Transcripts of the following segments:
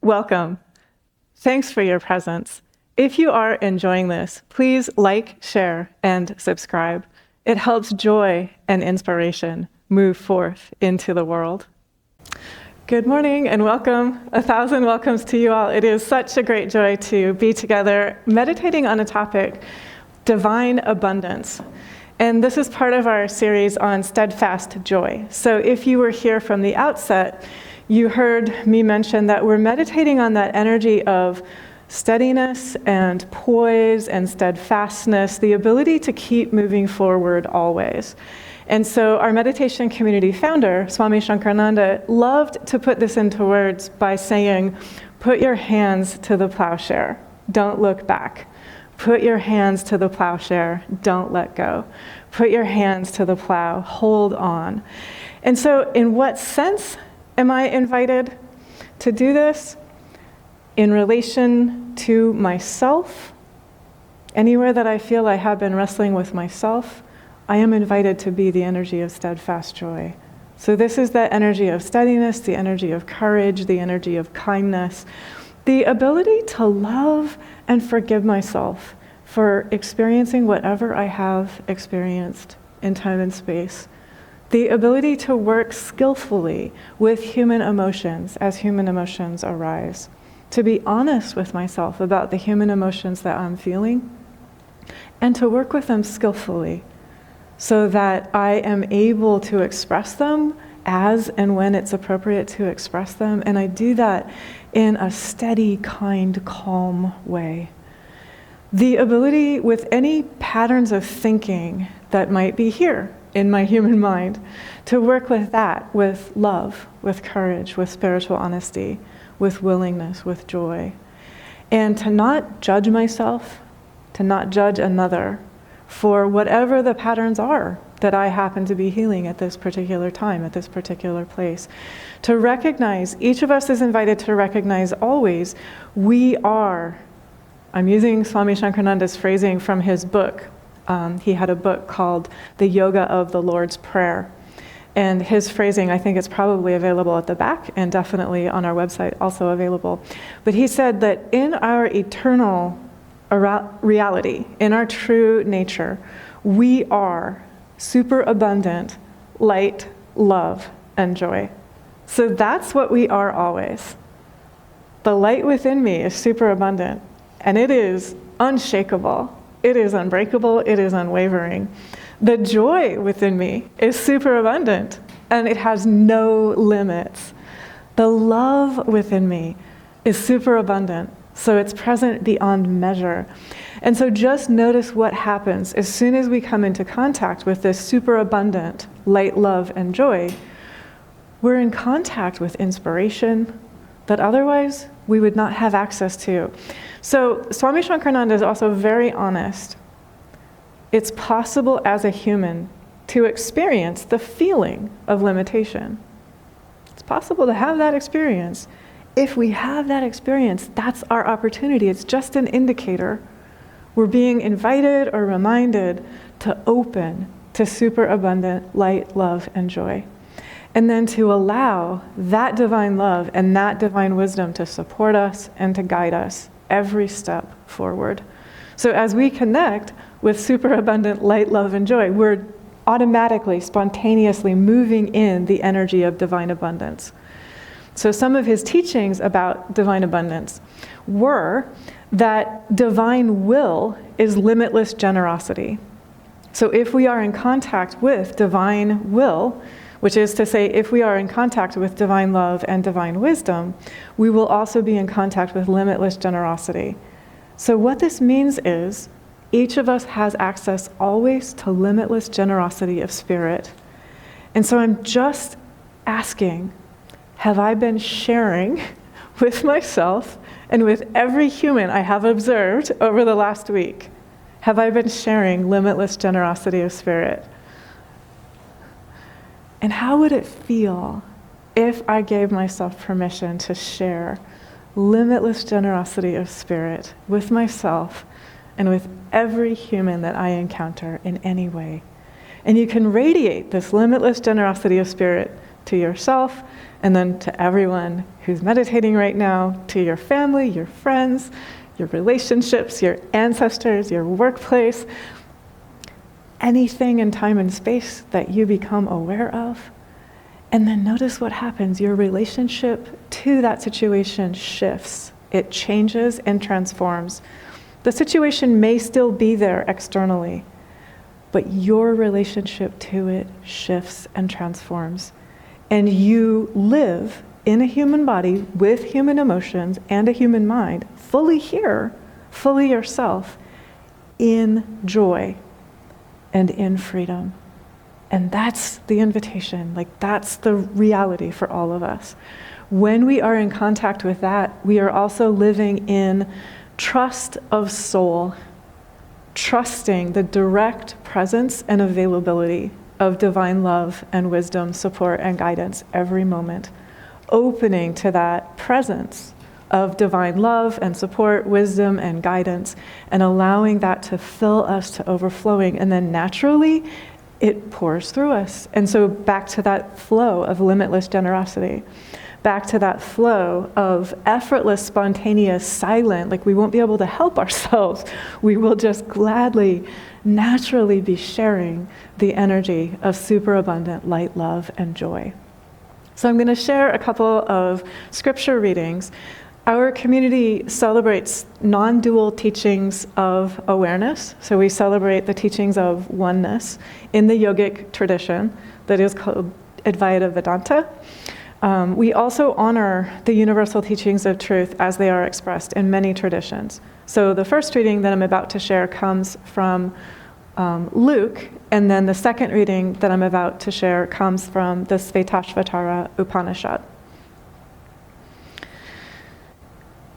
Welcome. Thanks for your presence. If you are enjoying this, please like, share, and subscribe. It helps joy and inspiration move forth into the world. Good morning and welcome. 1,000 welcomes to you all. It is such a great joy to be together meditating on a topic, divine abundance. And this is part of our series on steadfast joy. So if you were here from the outset, you heard me mention that we're meditating on that energy of steadiness and poise and steadfastness, the ability to keep moving forward always. And so our meditation community founder, Swami Nityananda, loved to put this into words by saying, put your hands to the plowshare, don't look back. Put your hands to the plowshare, don't let go. Put your hands to the plow, hold on. And so in what sense am I invited to do this? In relation to myself, anywhere that I feel I have been wrestling with myself, I am invited to be the energy of steadfast joy. So this is the energy of steadiness, the energy of courage, the energy of kindness, the ability to love and forgive myself for experiencing whatever I have experienced in time and space. The ability to work skillfully with human emotions as human emotions arise. To be honest with myself about the human emotions that I'm feeling, and to work with them skillfully so that I am able to express them as and when it's appropriate to express them. And I do that in a steady, kind, calm way. The ability with any patterns of thinking that might be here in my human mind, to work with that, with love, with courage, with spiritual honesty, with willingness, with joy. And to not judge myself, to not judge another for whatever the patterns are that I happen to be healing at this particular time, at this particular place. To recognize, each of us is invited to recognize always, we are, I'm using Swami Nityananda's phrasing from his book. He had a book called The Yoga of the Lord's Prayer. And his phrasing, I think it's probably available at the back and definitely on our website also available. But he said that in our eternal reality, in our true nature, we are superabundant light, love, and joy. So that's what we are always. The light within me is superabundant, and it is unshakable. It is unbreakable. It is unwavering. The joy within me is superabundant, and it has no limits. The love within me is superabundant, so it's present beyond measure. And so just notice what happens as soon as we come into contact with this superabundant light, love, and joy. We're in contact with inspiration that otherwise we would not have access to. So Swami Nityananda is also very honest. It's possible as a human to experience the feeling of limitation. It's possible to have that experience. If we have that experience, that's our opportunity. It's just an indicator. We're being invited or reminded to open to superabundant light, love, and joy. And then to allow that divine love and that divine wisdom to support us and to guide us every step forward. So as we connect with superabundant light, love, and joy, we're automatically, spontaneously moving in the energy of divine abundance. So some of his teachings about divine abundance were that divine will is limitless generosity. So if we are in contact with divine will, which is to say, if we are in contact with divine love and divine wisdom, we will also be in contact with limitless generosity. So what this means is, each of us has access always to limitless generosity of spirit. And so I'm just asking, have I been sharing with myself and with every human I have observed over the last week? Have I been sharing limitless generosity of spirit? And how would it feel if I gave myself permission to share limitless generosity of spirit with myself and with every human that I encounter in any way? And you can radiate this limitless generosity of spirit to yourself, and then to everyone who's meditating right now, to your family, your friends, your relationships, your ancestors, your workplace, anything in time and space that you become aware of. And then notice what happens. Your relationship to that situation shifts. It changes and transforms. The situation may still be there externally, but your relationship to it shifts and transforms. And you live in a human body with human emotions and a human mind, fully here, fully yourself, in joy and in freedom. And that's the invitation, like that's the reality for all of us. When we are in contact with that, we are also living in trust of soul, trusting the direct presence and availability of divine love and wisdom, support and guidance every moment, opening to that presence of divine love and support, wisdom and guidance, and allowing that to fill us to overflowing. And then naturally, it pours through us. And so back to that flow of limitless generosity, back to that flow of effortless, spontaneous, silent, like we won't be able to help ourselves. We will just gladly, naturally be sharing the energy of superabundant light, love, and joy. So I'm going to share a couple of scripture readings. Our community celebrates non-dual teachings of awareness. So we celebrate the teachings of oneness in the yogic tradition that is called Advaita Vedanta. We also honor the universal teachings of truth as they are expressed in many traditions. So the first reading that I'm about to share comes from Luke, and then the second reading that I'm about to share comes from the Svetasvatara Upanishad.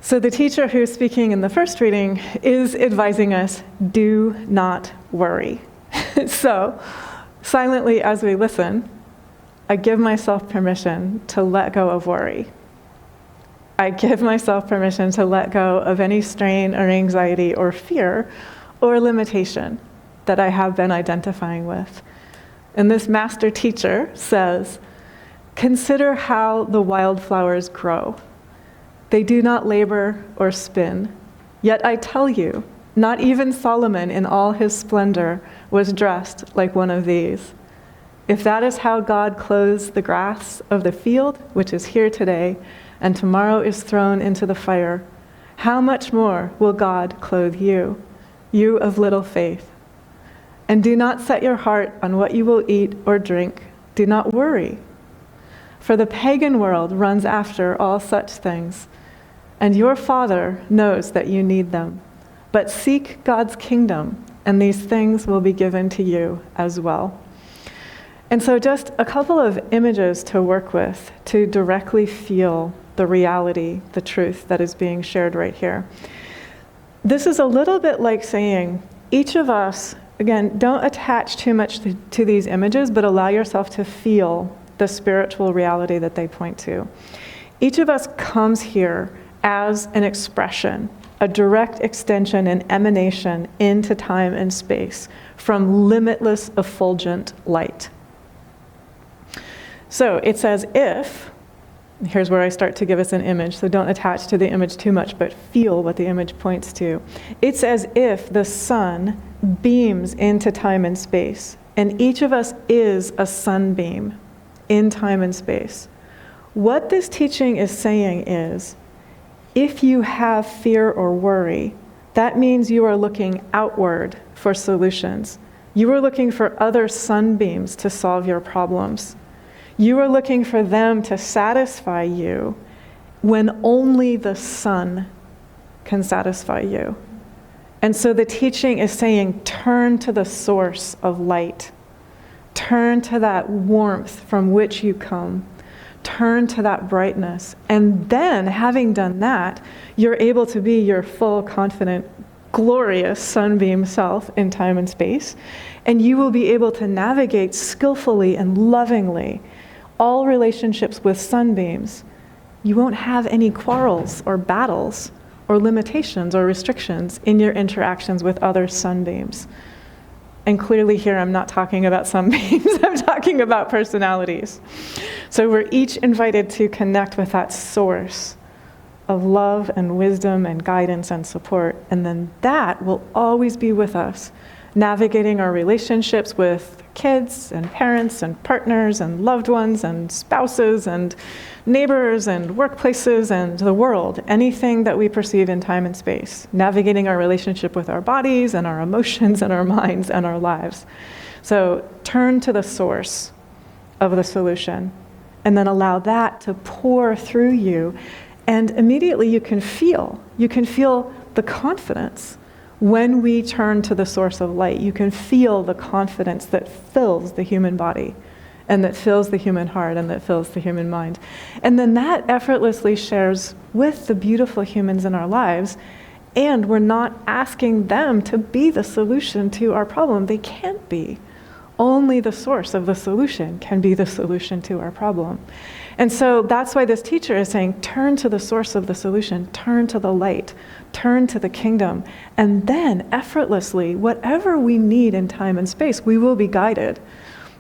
So the teacher who's speaking in the first reading is advising us, do not worry. So silently as we listen, I give myself permission to let go of worry. I give myself permission to let go of any strain or anxiety or fear or limitation that I have been identifying with. And this master teacher says, consider how the wildflowers grow. They do not labor or spin. Yet I tell you, not even Solomon in all his splendor was dressed like one of these. If that is how God clothes the grass of the field, which is here today, and tomorrow is thrown into the fire, how much more will God clothe you, you of little faith? And do not set your heart on what you will eat or drink. Do not worry. For the pagan world runs after all such things, and your Father knows that you need them. But seek God's kingdom, and these things will be given to you as well. And so just a couple of images to work with to directly feel the reality, the truth that is being shared right here. This is a little bit like saying, each of us, again, don't attach too much to these images, but allow yourself to feel the spiritual reality that they point to. Each of us comes here as an expression, a direct extension and emanation into time and space from limitless, effulgent light. So it's as if, here's where I start to give us an image, so don't attach to the image too much, but feel what the image points to. It's as if the sun beams into time and space, and each of us is a sunbeam in time and space. What this teaching is saying is, if you have fear or worry, that means you are looking outward for solutions. You are looking for other sunbeams to solve your problems. You are looking for them to satisfy you when only the sun can satisfy you. And so the teaching is saying, turn to the source of light. Turn to that warmth from which you come. Turn to that brightness. And then, having done that, you're able to be your full, confident, glorious sunbeam self in time and space. And you will be able to navigate skillfully and lovingly all relationships with sunbeams. You won't have any quarrels or battles or limitations or restrictions in your interactions with other sunbeams. And clearly here I'm not talking about some beings, I'm talking about personalities. So we're each invited to connect with that source of love and wisdom and guidance and support. And then that will always be with us, navigating our relationships with kids and parents and partners and loved ones and spouses and neighbors and workplaces and the world, anything that we perceive in time and space, navigating our relationship with our bodies and our emotions and our minds and our lives. So turn to the source of the solution and then allow that to pour through you. And immediately you can feel the confidence. When we turn to the source of light, you can feel the confidence that fills the human body and that fills the human heart and that fills the human mind. And then that effortlessly shares with the beautiful humans in our lives, and we're not asking them to be the solution to our problem. They can't be. Only the source of the solution can be the solution to our problem. And so that's why this teacher is saying, turn to the source of the solution, turn to the light, turn to the kingdom, and then effortlessly, whatever we need in time and space, we will be guided.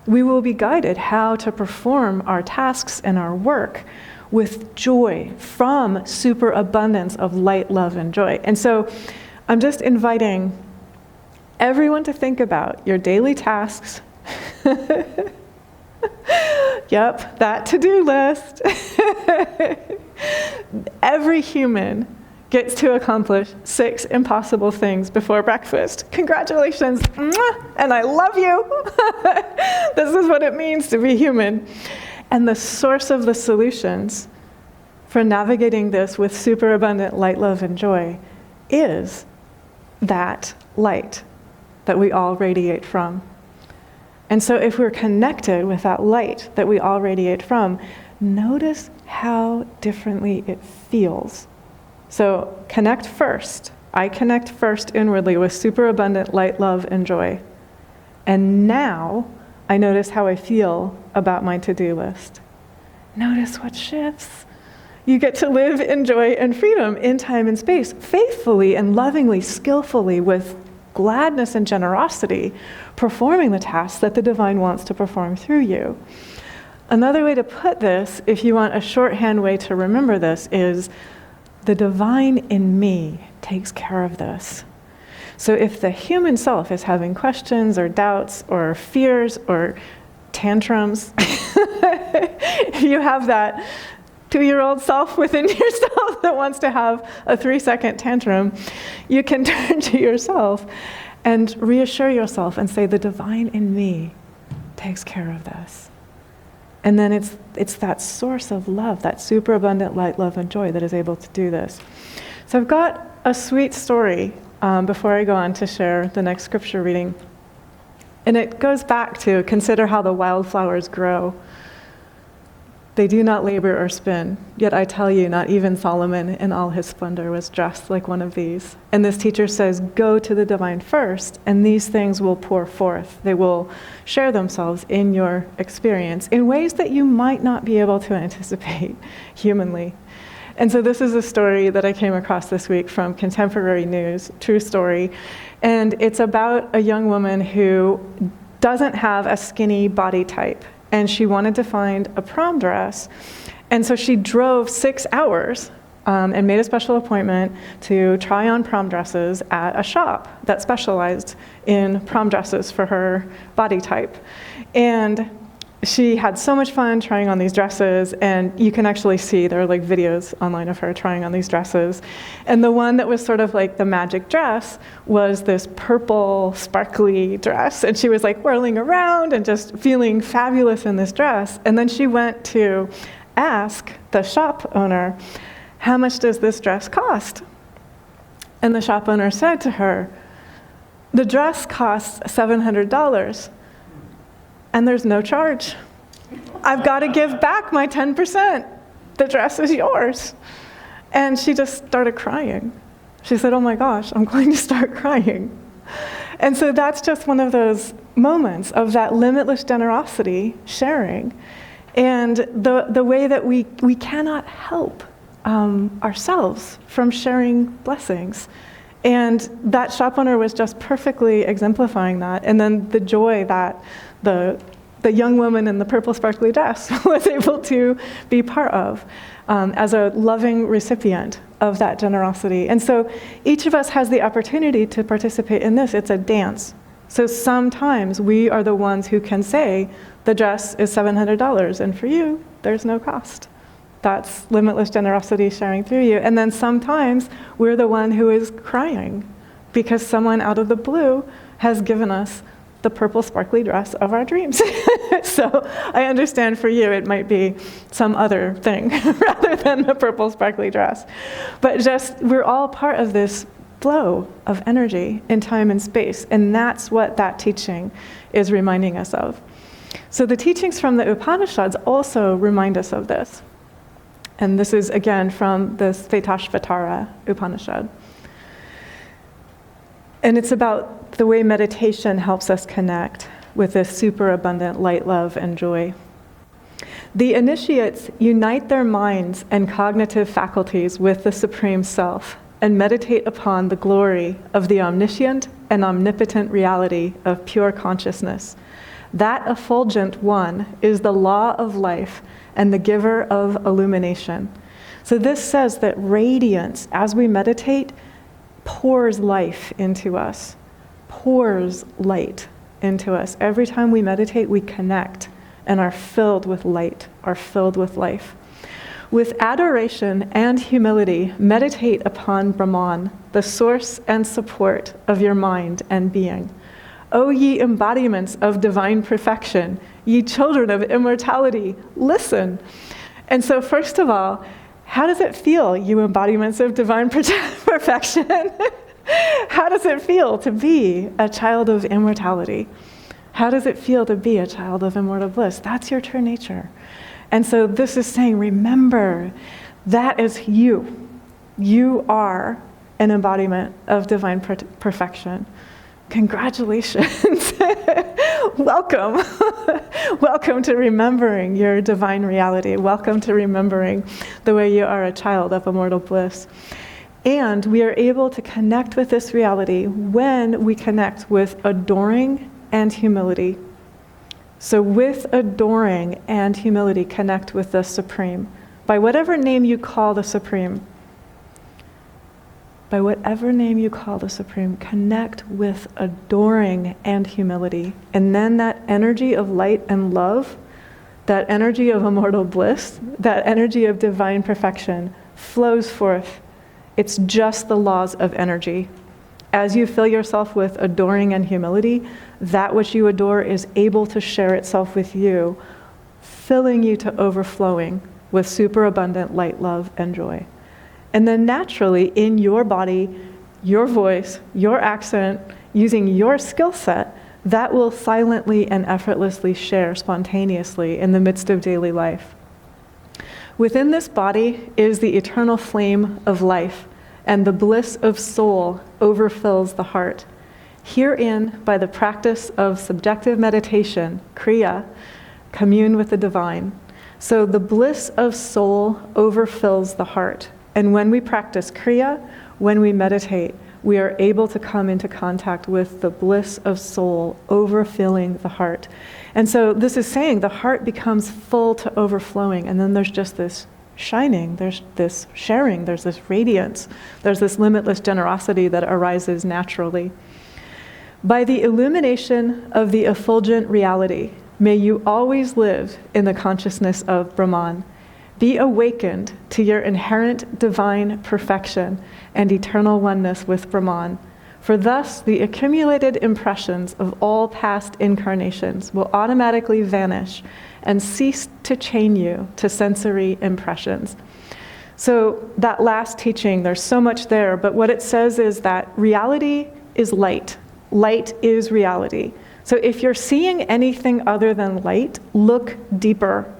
We will be guided how to perform our tasks and our work with joy from superabundance of light, love, and joy. And so I'm just inviting everyone to think about your daily tasks. Yep, that to-do list. Every human gets to accomplish 6 impossible things before breakfast. Congratulations, and I love you. This is what it means to be human. And the source of the solutions for navigating this with superabundant light, love, and joy is that light that we all radiate from. And so if we're connected with that light that we all radiate from, notice how differently it feels. So connect first. I connect first inwardly with superabundant light, love, and joy. And now I notice how I feel about my to-do list. Notice what shifts. You get to live in joy and freedom in time and space, faithfully and lovingly, skillfully, with gladness and generosity, performing the tasks that the divine wants to perform through you. Another way to put this, if you want a shorthand way to remember this, is the divine in me takes care of this. So if the human self is having questions or doubts or fears or tantrums, if you have that 2-year-old self within yourself that wants to have a 3-second tantrum, you can turn to yourself and reassure yourself and say, the divine in me takes care of this. And then it's that source of love, that superabundant light, love, and joy that is able to do this. So I've got a sweet story before I go on to share the next scripture reading. And it goes back to consider how the wildflowers grow. They do not labor or spin, yet I tell you, not even Solomon in all his splendor was dressed like one of these. And this teacher says, go to the divine first, and these things will pour forth. They will share themselves in your experience in ways that you might not be able to anticipate humanly. And so this is a story that I came across this week from Contemporary News, true story. And it's about a young woman who doesn't have a skinny body type. And she wanted to find a prom dress. And so she drove 6 hours and made a special appointment to try on prom dresses at a shop that specialized in prom dresses for her body type. And she had so much fun trying on these dresses, and you can actually see there are like videos online of her trying on these dresses. And the one that was sort of like the magic dress was this purple sparkly dress, and she was like whirling around and just feeling fabulous in this dress. And then she went to ask the shop owner, how much does this dress cost? And the shop owner said to her, the dress costs $700. And there's no charge. I've got to give back my 10%. The dress is yours. And she just started crying. She said, oh my gosh, I'm going to start crying. And so that's just one of those moments of that limitless generosity, sharing, and the way that we cannot help ourselves from sharing blessings And that shop owner was just perfectly exemplifying that. And then the joy that the young woman in the purple sparkly dress was able to be part of as a loving recipient of that generosity. And so each of us has the opportunity to participate in this. It's a dance. So sometimes we are the ones who can say, the dress is $700, and for you, there's no cost. That's limitless generosity sharing through you. And then sometimes we're the one who is crying because someone out of the blue has given us the purple sparkly dress of our dreams. So I understand for you it might be some other thing rather than the purple sparkly dress. But just, we're all part of this flow of energy in time and space. And that's what that teaching is reminding us of. So the teachings from the Upanishads also remind us of this. And this is, again, from the Svetasvatara Upanishad. And it's about the way meditation helps us connect with this superabundant light, love, and joy. The initiates unite their minds and cognitive faculties with the Supreme Self and meditate upon the glory of the omniscient and omnipotent reality of pure consciousness. That effulgent one is the law of life and the giver of illumination. So this says that radiance, as we meditate, pours life into us, pours light into us. Every time we meditate, we connect and are filled with light, are filled with life. With adoration and humility, meditate upon Brahman, the source and support of your mind and being. O ye embodiments of divine perfection, ye children of immortality, listen. And so first of all, how does it feel, you embodiments of divine perfection? How does it feel to be a child of immortality? How does it feel to be a child of immortal bliss? That's your true nature. And so this is saying, remember, that is you. You are an embodiment of divine perfection. Congratulations. Welcome. Welcome to remembering your divine reality. Welcome to remembering the way you are a child of immortal bliss. And we are able to connect with this reality when we connect with adoring and humility. So with adoring and humility, connect with the Supreme. By whatever name you call the Supreme, by whatever name you call the Supreme, connect with adoring and humility. And then that energy of light and love, that energy of immortal bliss, that energy of divine perfection flows forth. It's just the laws of energy. As you fill yourself with adoring and humility, that which you adore is able to share itself with you, filling you to overflowing with superabundant light, love, and joy. And then naturally, in your body, your voice, your accent, using your skill set, that will silently and effortlessly share spontaneously in the midst of daily life. Within this body is the eternal flame of life, and the bliss of soul overfills the heart. Herein, by the practice of subjective meditation, Kriya, commune with the divine. So the bliss of soul overfills the heart. And when we practice Kriya, when we meditate, we are able to come into contact with the bliss of soul overfilling the heart. And so this is saying the heart becomes full to overflowing, and then there's just this shining, there's this sharing, there's this radiance, there's this limitless generosity that arises naturally. By the illumination of the effulgent reality, may you always live in the consciousness of Brahman. Be awakened to your inherent divine perfection and eternal oneness with Brahman. For thus, the accumulated impressions of all past incarnations will automatically vanish and cease to chain you to sensory impressions. So that last teaching, there's so much there, but what it says is that reality is light. Light is reality. So if you're seeing anything other than light, look deeper.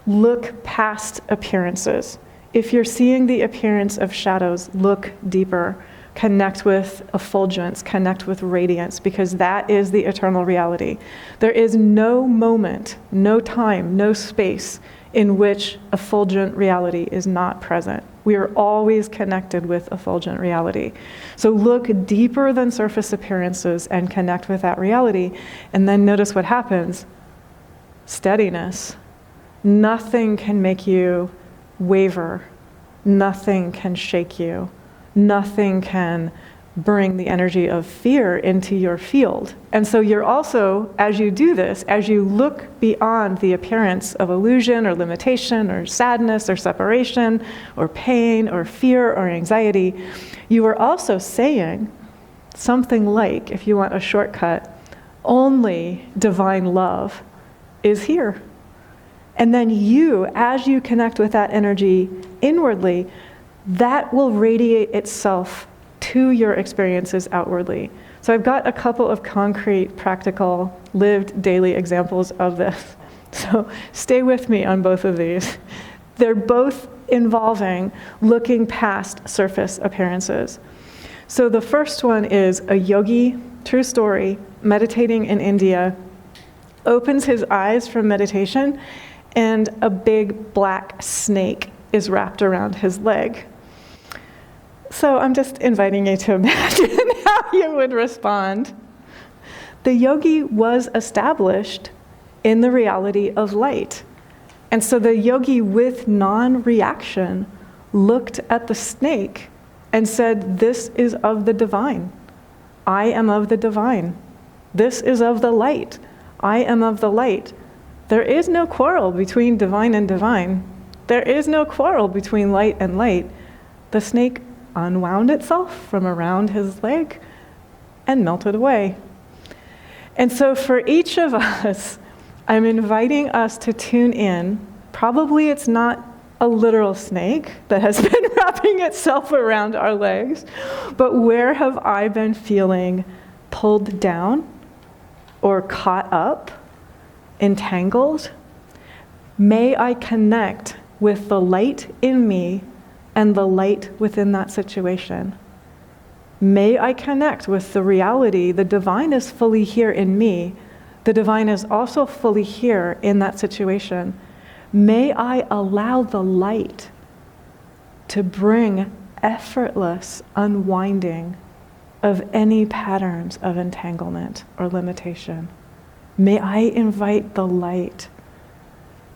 Look past appearances. If you're seeing the appearance of shadows, look deeper. Connect with effulgence, connect with radiance, because that is the eternal reality. There is no moment, no time, no space in which effulgent reality is not present. We are always connected with effulgent reality. So look deeper than surface appearances and connect with that reality, and then notice what happens. Steadiness. Nothing can make you waver. Nothing can shake you. Nothing can bring the energy of fear into your field. And so you're also, as you do this, as you look beyond the appearance of illusion or limitation or sadness or separation or pain or fear or anxiety, you are also saying something like, if you want a shortcut, only divine love is here. And then you, as you connect with that energy inwardly, that will radiate itself to your experiences outwardly. So I've got a couple of concrete, practical, lived daily examples of this. So stay with me on both of these. They're both involving looking past surface appearances. So the first one is a yogi, true story, meditating in India, opens his eyes from meditation, and a big black snake is wrapped around his leg. So I'm just inviting you to imagine how you would respond. The yogi was established in the reality of light. And so the yogi, with non-reaction, looked at the snake and said, "This is of the divine. I am of the divine. This is of the light. I am of the light." There is no quarrel between divine and divine. There is no quarrel between light and light. The snake unwound itself from around his leg and melted away. And so for each of us, I'm inviting us to tune in. Probably it's not a literal snake that has been wrapping itself around our legs, but where have I been feeling pulled down or caught up, entangled? May I connect with the light in me and the light within that situation. May I connect with the reality, the divine is fully here in me. The divine is also fully here in that situation. May I allow the light to bring effortless unwinding of any patterns of entanglement or limitation. May I invite the light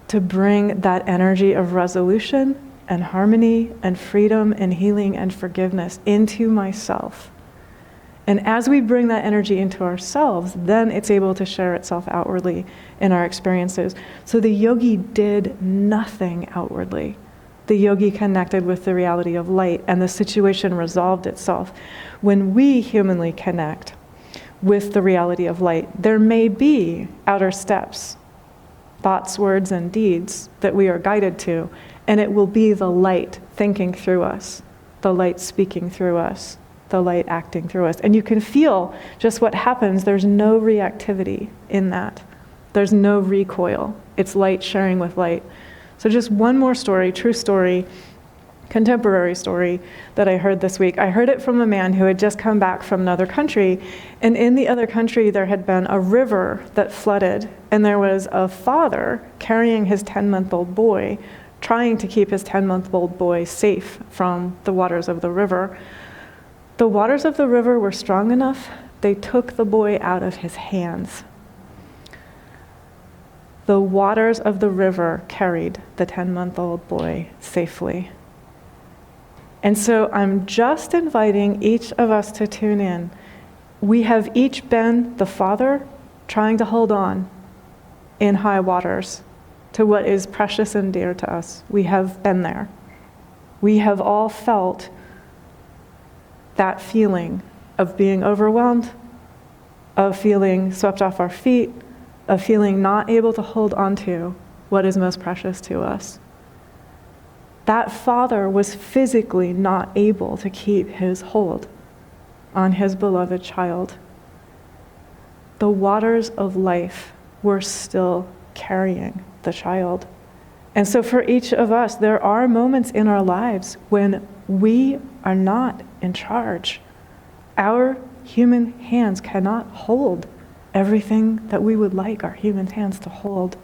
to bring that energy of resolution and harmony and freedom and healing and forgiveness into myself. And as we bring that energy into ourselves, then it's able to share itself outwardly in our experiences. So the yogi did nothing outwardly. The yogi connected with the reality of light, and the situation resolved itself. When we humanly connect with the reality of light, there may be outer steps, thoughts, words, and deeds that we are guided to, and it will be the light thinking through us, the light speaking through us, the light acting through us. And you can feel just what happens. There's no reactivity in that. There's no recoil. It's light sharing with light. So just one more story, true story, contemporary story that I heard this week. I heard it from a man who had just come back from another country, and in the other country there had been a river that flooded, and there was a father carrying his 10-month-old boy, trying to keep his 10-month-old boy safe from the waters of the river. The waters of the river were strong enough, they took the boy out of his hands. The waters of the river carried the 10-month-old boy safely. And so I'm just inviting each of us to tune in. We have each been the father trying to hold on in high waters to what is precious and dear to us. We have been there. We have all felt that feeling of being overwhelmed, of feeling swept off our feet, of feeling not able to hold on to what is most precious to us. That father was physically not able to keep his hold on his beloved child. The waters of life were still carrying the child. And so for each of us, there are moments in our lives when we are not in charge. Our human hands cannot hold everything that we would like our human hands to hold.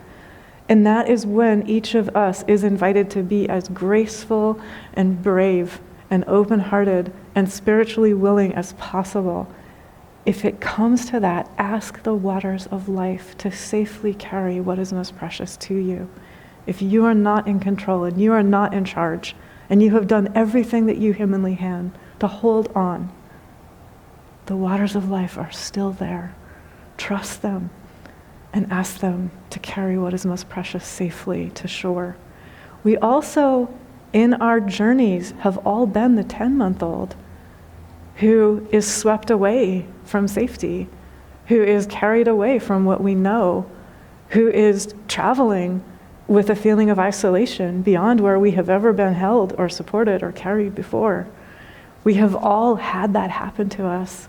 And that is when each of us is invited to be as graceful and brave and open-hearted and spiritually willing as possible. If it comes to that, ask the waters of life to safely carry what is most precious to you. If you are not in control and you are not in charge, and you have done everything that you humanly can to hold on, the waters of life are still there. Trust them and ask them to carry what is most precious safely to shore. We also, in our journeys, have all been the 10-month-old who is swept away from safety, who is carried away from what we know, who is traveling with a feeling of isolation beyond where we have ever been held or supported or carried before. We have all had that happen to us.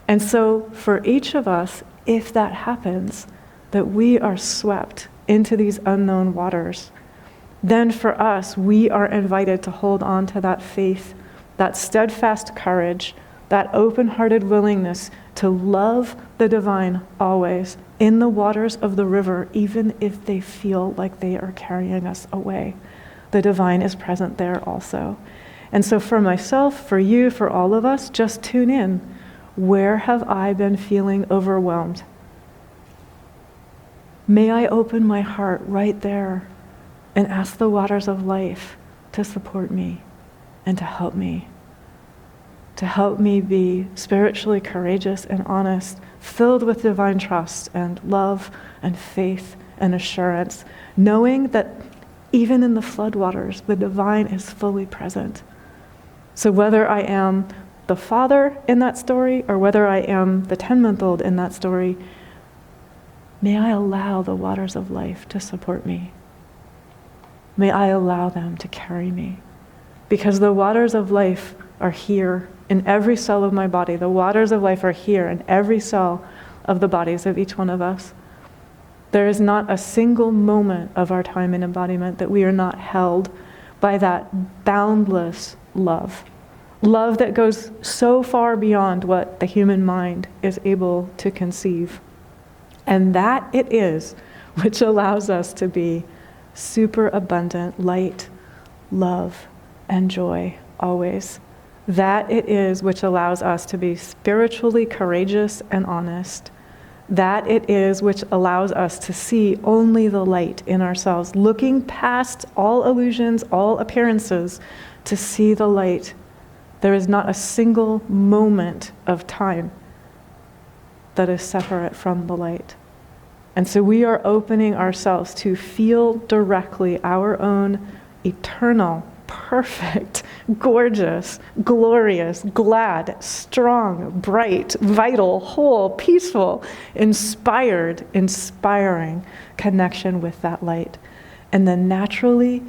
And so for each of us, if that happens, that we are swept into these unknown waters, then for us, we are invited to hold on to that faith, that steadfast courage, that open-hearted willingness to love the divine always in the waters of the river, even if they feel like they are carrying us away. The divine is present there also. And so for myself, for you, for all of us, just tune in. Where have I been feeling overwhelmed? May I open my heart right there and ask the waters of life to support me and to help me be spiritually courageous and honest, filled with divine trust and love and faith and assurance, knowing that even in the floodwaters, the divine is fully present. So whether I am the father in that story or whether I am the 10-month-old in that story, may I allow the waters of life to support me. May I allow them to carry me. Because the waters of life are here in every cell of my body. The waters of life are here in every cell of the bodies of each one of us. There is not a single moment of our time in embodiment that we are not held by that boundless love. Love that goes so far beyond what the human mind is able to conceive. And that it is which allows us to be super abundant light, love, and joy always. That it is which allows us to be spiritually courageous and honest. That it is which allows us to see only the light in ourselves, looking past all illusions, all appearances, to see the light. There is not a single moment of time that is separate from the light. And so we are opening ourselves to feel directly our own eternal, perfect, gorgeous, glorious, glad, strong, bright, vital, whole, peaceful, inspired, inspiring connection with that light. And then naturally,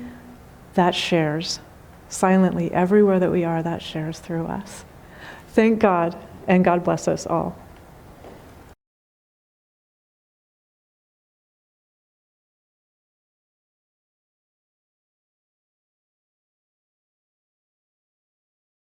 that shares. Silently, everywhere that we are, that shares through us. Thank God, and God bless us all.